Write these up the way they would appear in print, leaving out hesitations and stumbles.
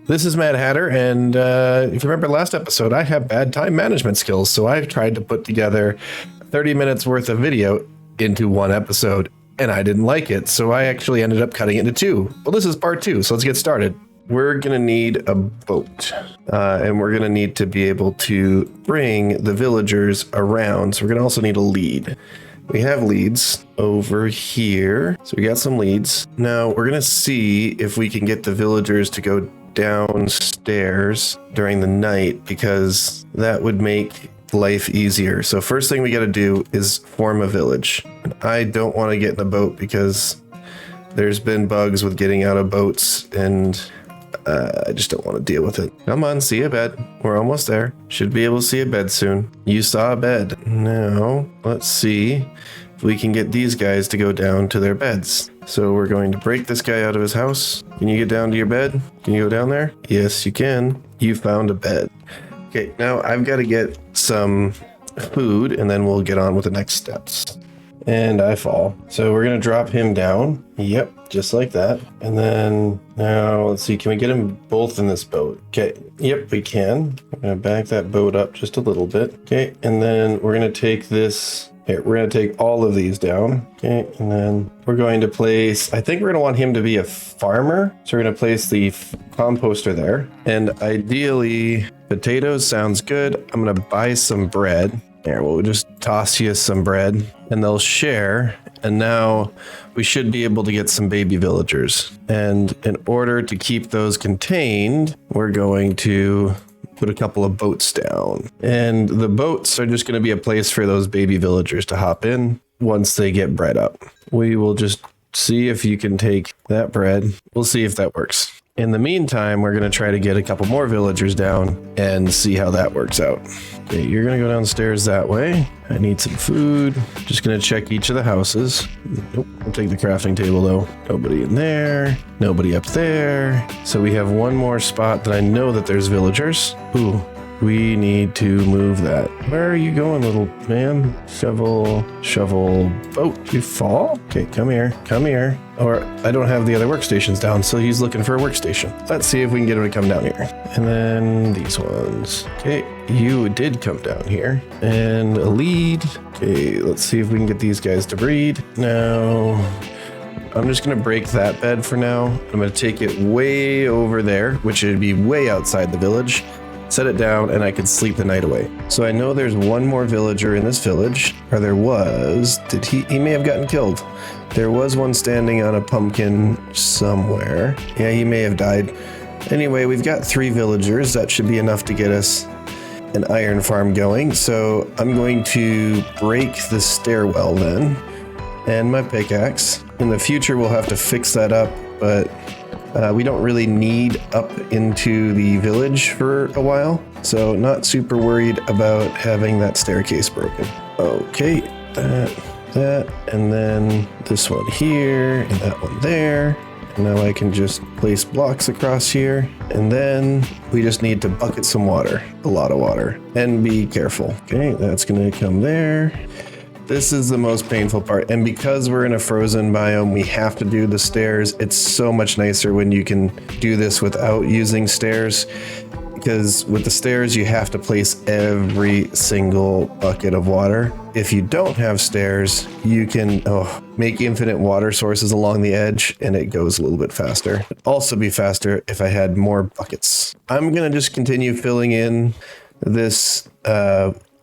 This is Mad Hatter, and if you remember last episode, I have bad time management skills, so I've tried to put together 30 minutes worth of video into one episode, and I didn't like it, so I actually ended up cutting it into two. Well, this is part two, so let's get started. We're gonna need a boat, and we're gonna need to be able to bring the villagers around, so we're gonna also need a lead. We have leads over here, so we got some leads. Now we're gonna see if we can get the villagers to go downstairs during the night, because that would make life easier. So first thing we got to do is form a village. And I don't want to get in a boat because there's been bugs with getting out of boats, and I just don't want to deal with it. Come on, see a bed. We're almost there. Should be able to see a bed soon. You saw a bed. Now let's see if we can get these guys to go down to their beds. So we're going to break this guy out of his house. Can you get down to your bed? Can you go down there? Yes, you can. You found a bed. Okay, now I've got to get some food, and then we'll get on with the next steps. And I fall. So we're going to drop him down. Yep, just like that. And then now let's see, can we get them both in this boat? Okay, yep, we can. I'm going to back that boat up just a little bit. Okay, and then we're going to take this. Here, we're going to take all of these down. Okay, and then we're going to place, I think we're going to want him to be a farmer. So we're going to place the composter there. And ideally, potatoes sounds good. I'm going to buy some bread. There, we'll just toss you some bread and they'll share. And now we should be able to get some baby villagers. And in order to keep those contained, we're going to put a couple of boats down, and the boats are just going to be a place for those baby villagers to hop in once they get bred up. We will just see if you can take that bread. We'll see if that works. In the meantime, we're going to try to get a couple more villagers down and see how that works out. Okay, you're going to go downstairs that way. I need some food. Just going to check each of the houses. Nope, I'll take the crafting table though. Nobody in there. Nobody up there. So we have one more spot that I know that there's villagers. Ooh, we need to move that. Where are you going, little man? Shovel, boat. You fall? Okay, come here. Or I don't have the other workstations down, so he's looking for a workstation. Let's see if we can get him to come down here. And then these ones. Okay, you did come down here. And a lead. Okay, let's see if we can get these guys to breed. Now, I'm just gonna break that bed for now. I'm gonna take it way over there, which would be way outside the village. Set it down, and I could sleep the night away. So I know there's one more villager in this village, or there was. He may have gotten killed. There was one standing on a pumpkin somewhere. Yeah, he may have died. Anyway, we've got 3 villagers. That should be enough to get us an iron farm going. So I'm going to break the stairwell then, and my pickaxe. In the future, we'll have to fix that up, but we don't really need up into the village for a while, so not super worried about having that staircase broken. Okay, that, and then this one here, and that one there. And now I can just place blocks across here, and then we just need to bucket some water, a lot of water, and be careful. Okay, that's gonna come there. This is the most painful part, and because we're in a frozen biome, we have to do the stairs. It's so much nicer when you can do this without using stairs, because with the stairs, you have to place every single bucket of water. If you don't have stairs, you can make infinite water sources along the edge, and it goes a little bit faster. It'd also be faster if I had more buckets. I'm gonna just continue filling in this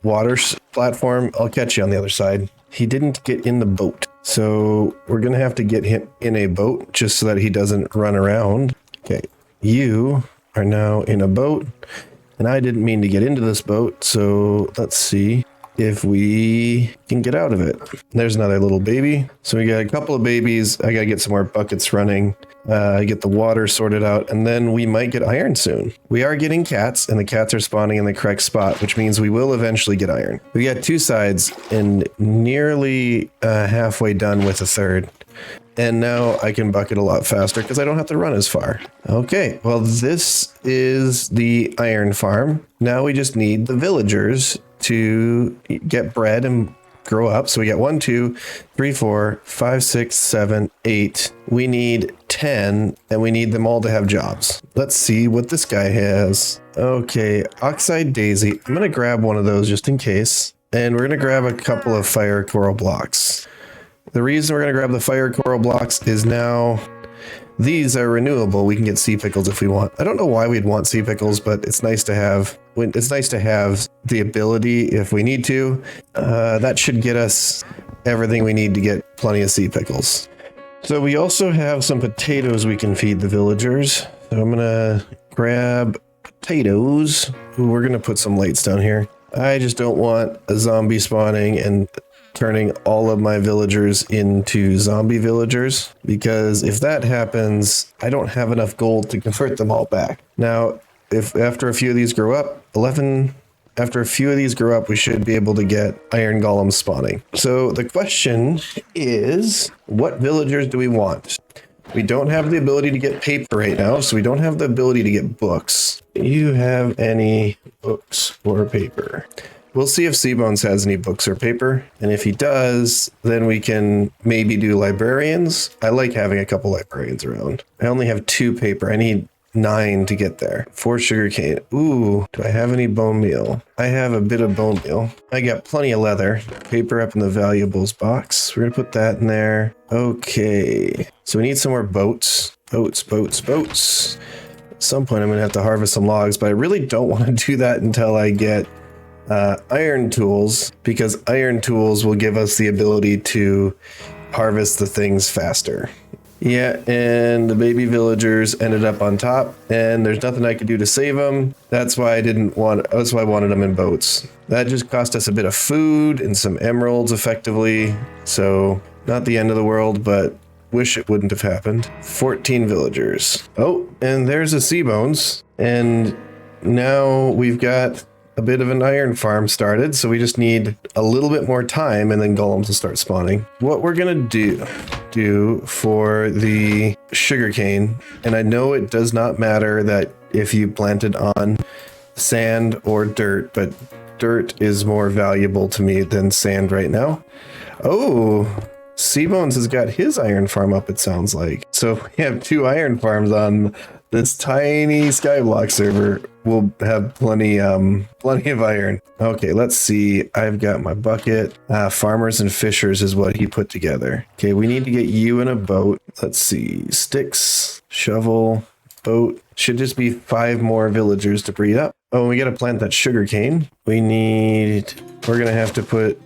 water platform. I'll catch you on the other side. He didn't get in the boat, so we're gonna have to get him in a boat just so that he doesn't run around. Okay, you are now in a boat, and I didn't mean to get into this boat, so let's see if we can get out of it. There's another little baby. So we got a couple of babies. I gotta get some more buckets running, get the water sorted out, and then we might get iron soon. We are getting cats, and the cats are spawning in the correct spot, which means we will eventually get iron. We got 2 sides and nearly halfway done with a third. And now I can bucket a lot faster because I don't have to run as far. Okay, well, this is the iron farm. Now we just need the villagers to get bred and grow up. So we got 1, 2, 3, 4, 5, 6, 7, 8. We need 10 10, and we need them all to have jobs. Let's see what this guy has. Okay, Oxide Daisy. I'm gonna grab one of those just in case. And we're gonna grab a couple of fire coral blocks. The reason we're gonna grab the fire coral blocks is now these are renewable. We can get sea pickles if we want. I don't know why we'd want sea pickles, but it's nice to have. It's nice to have the ability if we need to. That should get us everything we need to get plenty of sea pickles. So we also have some potatoes we can feed the villagers. So I'm gonna grab potatoes. Ooh, we're gonna put some lights down here. I just don't want a zombie spawning and turning all of my villagers into zombie villagers, because if that happens, I don't have enough gold to convert them all back. Now, if after a few of these grow up, we should be able to get iron golems spawning. So the question is, what villagers do we want? We don't have the ability to get paper right now, so we don't have the ability to get books. Do you have any books or paper? We'll see if Cbones has any books or paper, and if he does, then we can maybe do librarians. I like having a couple librarians around. I only have 2 paper. I need 9 to get there. 4 sugarcane. Ooh, do I have any bone meal? I have a bit of bone meal. I got plenty of leather. Paper up in the valuables box. We're gonna put that in there. Okay, so we need some more boats. Boats. At some point I'm gonna have to harvest some logs, but I really don't want to do that until I get iron tools, because iron tools will give us the ability to harvest the things faster. Yeah, and the baby villagers ended up on top, and there's nothing I could do to save them. That's why I wanted them in boats. That just cost us a bit of food and some emeralds effectively. So not the end of the world, but wish it wouldn't have happened. 14 villagers. Oh, and there's a Cbones, and now we've got a bit of an iron farm started, so we just need a little bit more time and then golems will start spawning. What we're gonna do for the sugarcane, and I know it does not matter that if you plant it on sand or dirt, but dirt is more valuable to me than sand right now. Oh, Cbones has got his iron farm up, it sounds like. So we have 2 iron farms on this tiny Skyblock server. We'll have plenty of iron. Okay, let's see. I've got my bucket. Farmers and fishers is what he put together. Okay, we need to get you in a boat. Let's see. Sticks, shovel, boat. Should just be 5 more villagers to breed up. Oh, we got to plant that sugarcane. We're gonna have to put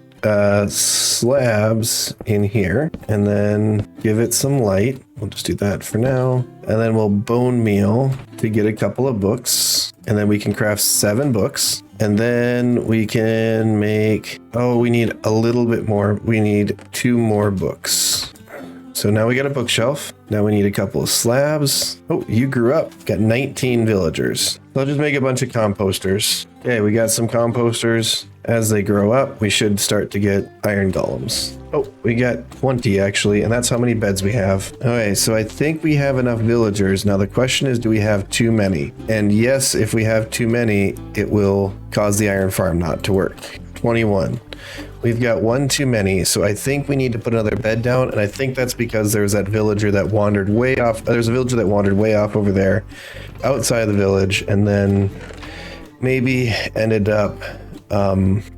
slabs in here and then give it some light. We'll just do that for now. And then we'll bone meal to get a couple of books. And then we can craft 7 books. And then we can make, we need a little bit more. We need 2 more books. So now we got a bookshelf. Now we need a couple of slabs. Oh, you grew up. Got 19 villagers. So I'll just make a bunch of composters. Okay, we got some composters. As they grow up, we should start to get iron golems. Oh, we got 20 actually, and that's how many beds we have. Okay, so I think we have enough villagers. Now the question is, do we have too many? And yes, if we have too many, it will cause the iron farm not to work. 21. We've got 1 too many, so I think we need to put another bed down, and I think that's because there's that villager that wandered way off. There's a villager that wandered way off over there, outside of the village, and then maybe ended up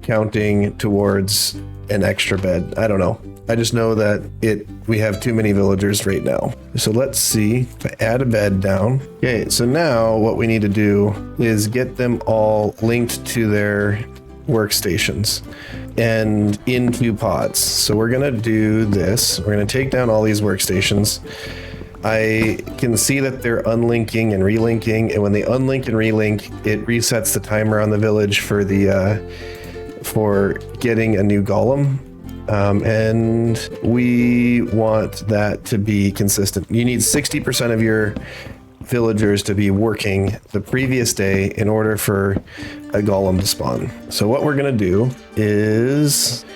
counting towards an extra bed. I don't know. I just know that we have too many villagers right now. So let's see if I add a bed down. Okay, so now what we need to do is get them all linked to their workstations and into pods. So we're gonna do this. We're gonna take down all these workstations. I can see that they're unlinking and relinking, and when they unlink and relink, it resets the timer on the village for getting a new golem. And we want that to be consistent. You need 60% of your villagers to be working the previous day in order for a golem to spawn. So what we're gonna do is,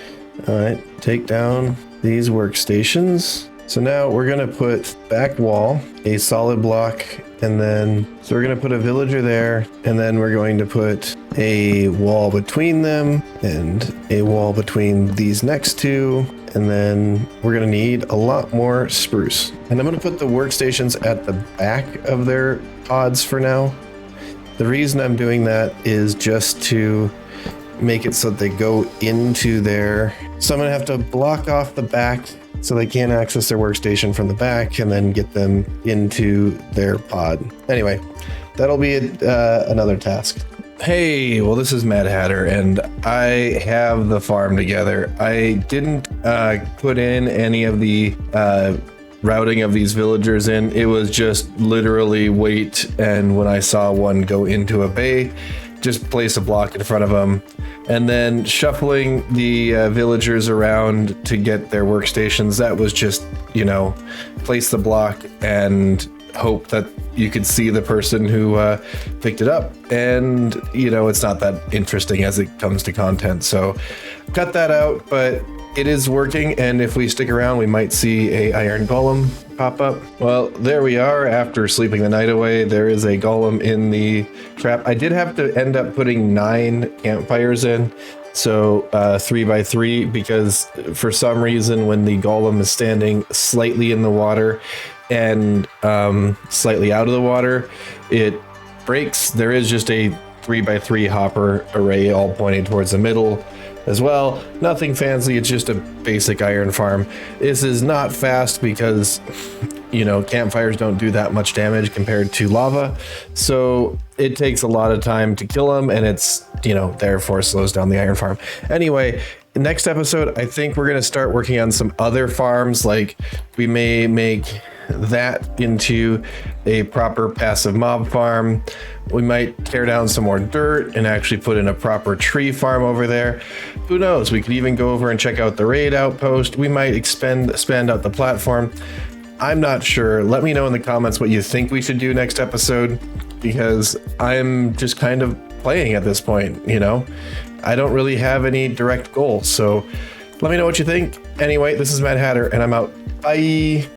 take down these workstations. So now we're gonna put back wall, a solid block, and then, so we're gonna put a villager there, and then we're going to put a wall between them, and a wall between these next two, And then we're gonna need a lot more spruce. And I'm gonna put the workstations at the back of their pods for now. The reason I'm doing that is just to make it so that they go into their... So I'm gonna have to block off the back so they can't access their workstation from the back and then get them into their pod. Anyway, that'll be another task. Hey, well, this is Mad Hatter, and I have the farm together. I didn't put in any of the routing of these villagers in. It was just literally wait, and when I saw one go into a bay, just place a block in front of them, and then shuffling the villagers around to get their workstations. That was just, you know, place the block and hope that you could see the person who picked it up. And, you know, it's not that interesting as it comes to content. So cut that out, but it is working. And if we stick around, we might see a iron golem pop up. Well, there we are after sleeping the night away. There is a golem in the trap. I did have to end up putting 9 campfires in. So 3 by 3, because for some reason, when the golem is standing slightly in the water and slightly out of the water, it breaks. There is just a 3 by 3 hopper array all pointing towards the middle as well. Nothing fancy, it's just a basic iron farm. This is not fast because, you know, campfires don't do that much damage compared to lava, so it takes a lot of time to kill them, and it's, you know, therefore slows down the iron farm. Anyway, next episode, I think we're going to start working on some other farms. Like, we may make that into a proper passive mob farm. We might tear down some more dirt and actually put in a proper tree farm over there. Who knows? We could even go over and check out the raid outpost. We might expand out the platform. I'm not sure. Let me know in the comments what you think we should do next episode, because I'm just kind of playing at this point, you know? I don't really have any direct goals, so let me know what you think. Anyway, this is Mad Hatter, and I'm out. Bye!